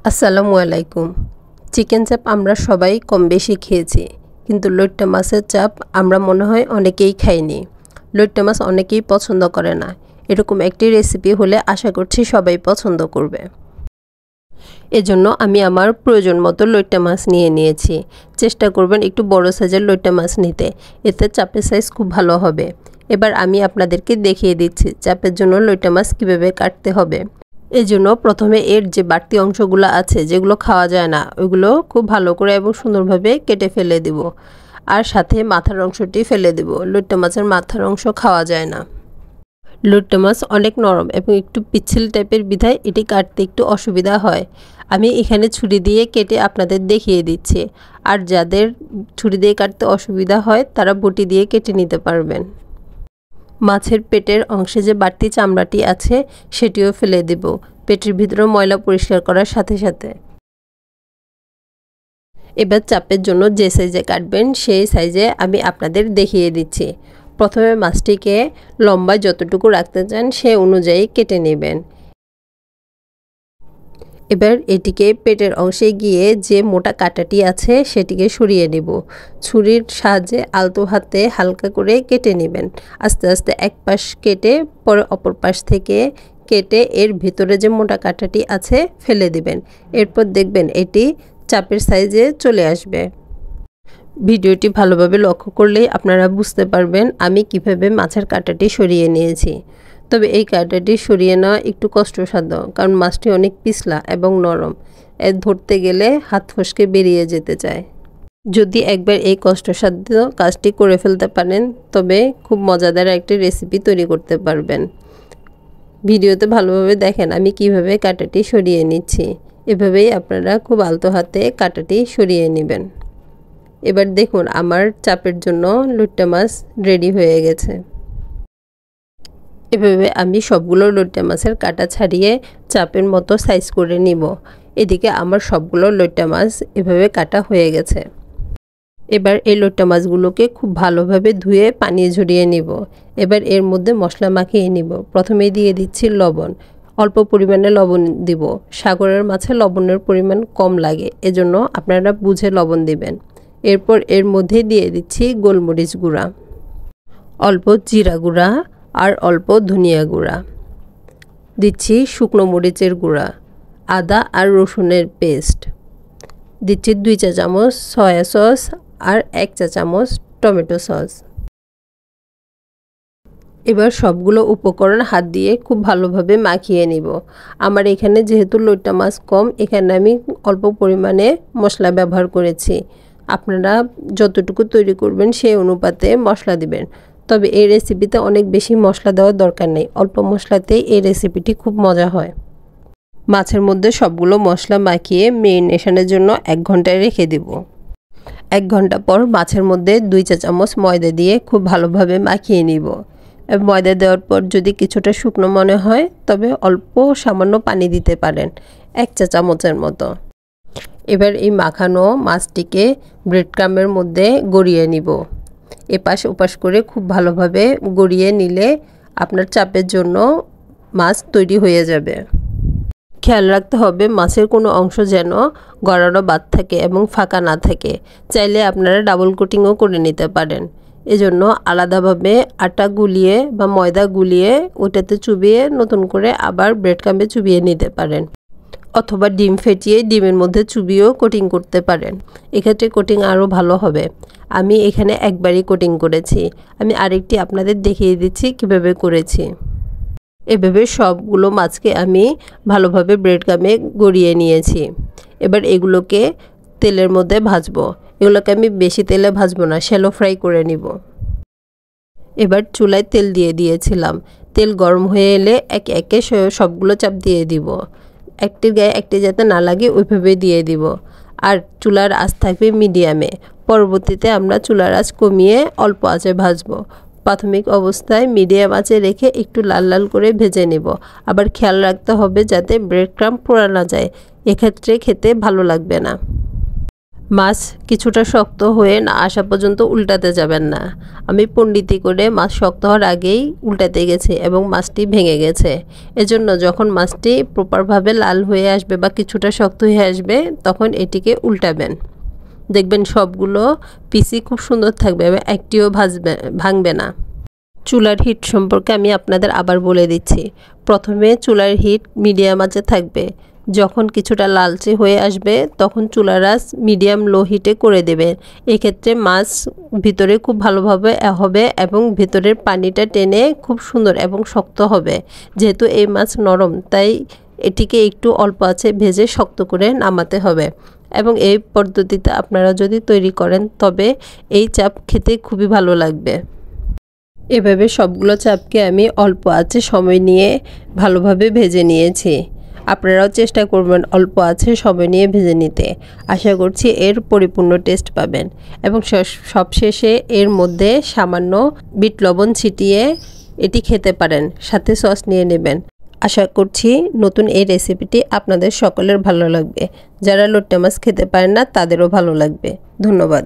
আসসালামু আলাইকুম। চিকেন চাপ আমরা সবাই কম বেশি খেয়েছি, কিন্তু লইট্টা মাছের চাপ আমরা মনে হয় অনেকেই খাইনি। লইট্টা মাছ অনেকেই পছন্দ করে না। এরকম একটি রেসিপি হলে আশা করছি সবাই পছন্দ করবে। এজন্য আমি আমার প্রয়োজন মতো লইট্টা মাছ নিয়ে নিয়েছি। চেষ্টা করবেন একটু বড় সাইজের লইট্টা মাছ নিতে, এতে চাপের সাইজ খুব ভালো হবে। এবার আমি আপনাদেরকে দেখিয়ে দিচ্ছি চাপের জন্য লইট্টা মাছ কীভাবে কাটতে হবে। এই জন্য প্রথমে এর যে বাড়তি অংশগুলো আছে, যেগুলো খাওয়া যায় না, ওইগুলো খুব ভালো করে এবং সুন্দরভাবে কেটে ফেলে দিব। আর সাথে মাথার অংশটি ফেলে দেব। লইট্টা মাছের মাথার অংশ খাওয়া যায় না। লইট্টা মাছ অনেক নরম এবং একটু পিচ্ছিল টাইপের বিধায় এটি কাটতে একটু অসুবিধা হয়। আমি এখানে ছুরি দিয়ে কেটে আপনাদের দেখিয়ে দিচ্ছি। আর যাদের ছুরি দিয়ে কাটতে অসুবিধা হয় তারা বটি দিয়ে কেটে নিতে পারবেন। মাছের পেটের অংশে যে বাড়তি চামড়াটি আছে সেটিও ফেলে দেব, পেটের ভিতরে ময়লা পরিষ্কার করার সাথে সাথে। এবার চাপের জন্য যে সাইজে কাটবেন সেই সাইজে আমি আপনাদের দেখিয়ে দিচ্ছি। প্রথমে মাছটিকে লম্বা যতটুকু রাখতে চান সে অনুযায়ী কেটে নেবেন। এবার এটিকে পেটের অংশে গিয়ে যে মোটা কাঁটাটি আছে সেটিকে সরিয়ে নেব। ছুরির সাহায্যে আলতো হাতে হালকা করে কেটে নেবেন। আস্তে আস্তে এক পাশ কেটে পরে অপর পাশ থেকে কেটে এর ভিতরে যে মোটা কাঁটাটি আছে ফেলে দিবেন। এরপর দেখবেন এটি চাপের সাইজে চলে আসবে। ভিডিওটি ভালোভাবে লক্ষ্য করলেই আপনারা বুঝতে পারবেন আমি কিভাবে মাছের কাঁটাটি সরিয়ে নিয়েছি। তবে এই কাঁটাটি সরিয়ে নেওয়া একটু কষ্টসাধ্য, কারণ মাছটি অনেক পিছলা এবং নরম। এর ধরতে গেলে হাত ফসকে বেরিয়ে যেতে চায়। যদি একবার এই কষ্টসাধ্য কাজটি করে ফেলতে পারেন তবে খুব মজাদার একটি রেসিপি তৈরি করতে পারবেন। ভিডিওতে ভালোভাবে দেখেন আমি কিভাবে কাঁটাটি সরিয়ে নিচ্ছি। এভাবেই আপনারা খুব আলতো হাতে কাঁটাটি সরিয়ে নেবেন। এবার দেখুন আমার চাপের জন্য লইট্টা মাছ রেডি হয়ে গেছে। এভাবে আমি সবগুলো লইট্টা মাছের কাঁটা ছাড়িয়ে চাপের মতো সাইজ করে নিব। এদিকে আমার সবগুলো লইট্টা মাছ এভাবে কাটা হয়ে গেছে। এবার এই লইট্টা মাছগুলোকে খুব ভালোভাবে ধুয়ে পানি ঝরিয়ে নিব। এবার এর মধ্যে মশলা মাখিয়ে নিব। প্রথমেই দিয়ে দিচ্ছি লবণ, অল্প পরিমাণে লবণ দিব। সাগরের মাছে লবণের পরিমাণ কম লাগে, এজন্য আপনারা বুঝে লবণ দিবেন। এরপর এর মধ্যে দিয়ে দিচ্ছি গোলমরিচ গুঁড়া, অল্প জিরা গুঁড়া আর অল্প ধনিয়া গুঁড়া। দিচ্ছি শুকনো মরিচের গুঁড়া, আদা আর রসুনের পেস্ট। দিচ্ছি 2 চা চামচ সয়া সস আর 1 চা চামচ টমেটো সস। এবার সবগুলো উপকরণ হাত দিয়ে খুব ভালোভাবে মাখিয়ে নিব। আমার এখানে যেহেতু লইট্টা মাছ কম, এখানে আমি অল্প পরিমাণে মশলা ব্যবহার করেছি। আপনারা যতটুকু তৈরি করবেন সেই অনুপাতে মশলা দিবেন। তবে এই রেসিপিতে অনেক বেশি মশলা দেওয়ার দরকার নেই, অল্প মশলাতেই এই রেসিপিটি খুব মজা হয়। মাছের মধ্যে সবগুলো মশলা মাখিয়ে মেরিনেশনের জন্য 1 ঘন্টায় রেখে দিব। 1 ঘন্টা পর মাছের মধ্যে 2 চা চামচ ময়দা দিয়ে খুব ভালোভাবে মাখিয়ে নিব। ময়দা দেওয়ার পর যদি কিছুটা শুকনো মনে হয় তবে অল্প সামান্য পানি দিতে পারেন, 1 চা চামচের মতো। এবার এই মাখানো মাছটিকে ব্রেড ক্রাম্বের মধ্যে গড়িয়ে নিব। এপাশ ওপাশ করে খুব ভালোভাবে গড়িয়ে নিলে আপনার চাপের জন্য মাছ তৈরি হয়ে যাবে। খেয়াল রাখতে হবে মাছের কোনো অংশ যেন গড়ানো বাদ থাকে এবং ফাঁকা না থাকে। চাইলে আপনারা ডাবল কোটিংও করে নিতে পারেন। এজন্য আলাদাভাবে আটা গুলিয়ে বা ময়দা গুলিয়ে ওটাতে চুবিয়ে নতুন করে আবার ব্রেড ক্রাম্বে চুবিয়ে নিতে পারেন, অথবা ডিম ফেটিয়ে ডিমের মধ্যে চুবিয়েও কোটিং করতে পারেন। এক্ষেত্রে কোটিং আরও ভালো হবে। আমি এখানে একবারই কোটিং করেছি। আমি আরেকটি আপনাদের দেখিয়ে দিচ্ছি কিভাবে করেছি। এভাবে সবগুলো মাছকে আমি ভালোভাবে ব্রেড ক্রাম্বে গড়িয়ে নিয়েছি। এবার এগুলোকে তেলের মধ্যে ভাজবো। এগুলোকে আমি বেশি তেলে ভাজবো না, শ্যালো ফ্রাই করে নিব। এবার চুলায় তেল দিয়ে দিয়েছিলাম। তেল গরম হয়ে এলে একে একে সবগুলো চাপ দিয়ে দিব। একটির গায়ে একটি যাতে না লাগে ওইভাবে দিয়ে দিব। আর চুলার আঁচ থাকবে মিডিয়ামে। পরবর্তীতে আমরা চুলার আঁচ কমিয়ে অল্প আঁচে ভাজবো। প্রাথমিক অবস্থায় মিডিয়াম আঁচে রেখে একটু লাল লাল করে ভেজে নেব। আবার খেয়াল রাখতে হবে যাতে ব্রেড ক্রাম্ব পোড়া না যায়, এক্ষেত্রে খেতে ভালো লাগবে না। মাছ কিছুটা শক্ত হয়ে না আসা পর্যন্ত উল্টাতে যাবেন না। আমি পণ্ডিতি করে মাছ শক্ত হওয়ার আগেই উল্টাতে গেছি এবং মাছটি ভেঙে গেছে। এজন্য যখন মাছটি প্রপারভাবে লাল হয়ে আসবে বা কিছুটা শক্ত হয়ে আসবে তখন এটিকে উল্টাবেন। দেখবেন সবগুলো পিসই খুব সুন্দর থাকবে এবং একটিও ভাঙবে না। চুলার হিট সম্পর্কে আমি আপনাদের আবার বলে দিচ্ছি। প্রথমে চুলার হিট মিডিয়াম আঁচে থাকবে। যখন কিছুটা লালচে হয়ে আসবে তখন চুলার আঁচ মিডিয়াম লো হিটে করে দেবেন। এক্ষেত্রে মাছ ভিতরে খুব ভালোভাবে হবে এবং ভিতরের পানিটা টেনে খুব সুন্দর এবং শক্ত হবে। যেহেতু এই মাছ নরম, তাই এটিকে একটু অল্প আঁচে ভেজে শক্ত করে নামাতে হবে। এবং এই পদ্ধতিতে আপনারা যদি তৈরি করেন তবে এই চাপ খেতে খুবই ভালো লাগবে। এভাবে সবগুলো চাপকে আমি অল্প আঁচে সময় নিয়ে ভালোভাবে ভেজে নিয়েছি। আপনারাও চেষ্টা করবেন অল্প আঁচে সময় নিয়ে ভেজে নিতে। আশা করছি এর পরিপূর্ণ টেস্ট পাবেন। এবং সবশেষে এর মধ্যে সামান্য বিট লবণ ছিটিয়ে এটি খেতে পারেন, সাথে সস নিয়ে নেবেন। আশা করছি নতুন এই রেসিপিটি আপনাদের সকলের ভালো লাগবে। যারা লোট্টা মাছ খেতে পারেন না তাদেরও ভালো লাগবে। ধন্যবাদ।